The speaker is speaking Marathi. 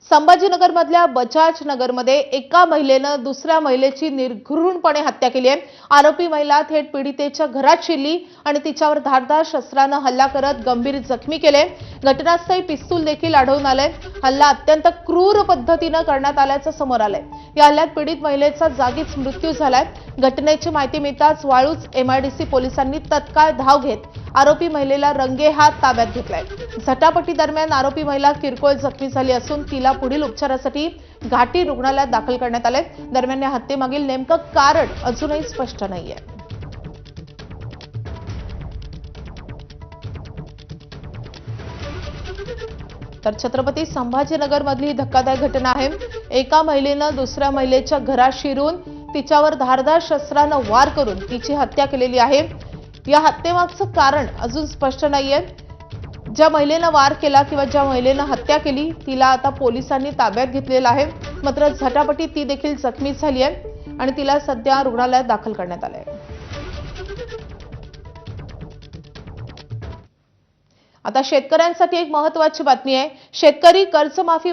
संभाजीनगर मधल्या बजाज नगरमध्ये एका महिलेनं दुसऱ्या महिलेची निर्घृणपणे हत्या केली आहे। आरोपी महिला थेट पीडितेच्या घरात शिरली आणि तिच्यावर धारदार शस्त्रानं हल्ला करत गंभीर जखमी केले। घटनास्थळी पिस्तूल देखील आढळून आले। हल्ला अत्यंत क्रूर पद्धतीने करण्यात आल्याचं समोर आलंय। या हल्ल्यात पीडित महिलेचा जागीच मृत्यू झालाय। घटनेची माहिती मिळताच वाळूज एमआयडीसी पोलिसांनी तत्काळ धाव घेत आरोपी महिलेला रंगेहात ताब्यात घेतलाय। झटापटी दरम्यान आरोपी महिला किरकोळ जखमी झाली असून तिला पुढील उपचारासाठी घाटी रुग्णालयात दाखल करण्यात आले। दरम्यान या हत्येमागील नेमकं कारण अजूनही स्पष्ट नाहीये। तर छत्रपती संभाजीनगर मधली धक्कादायक घटना आहे। एका महिलेनं दुसऱ्या महिलेच्या घरात शिरून तिच्यावर धारदार शस्त्रानं वार करून तिची हत्या केलेली आहे। या हत्येमागचं कारण अजून स्पष्ट नाहीये। ज्या महिलेनं वार केला किंवा ज्या महिलेनं हत्या केली तिला आता पोलिसांनी ताब्यात घेतलेलं आहे। मात्र झटापटी ती देखील जखमी झाली आहे आणि तिला सध्या रुग्णालयात दाखल करण्यात आले आहे। आता शेतकऱ्यांसाठी एक महत्त्वाची बातमी आहे। शेतकरी कर्जमाफी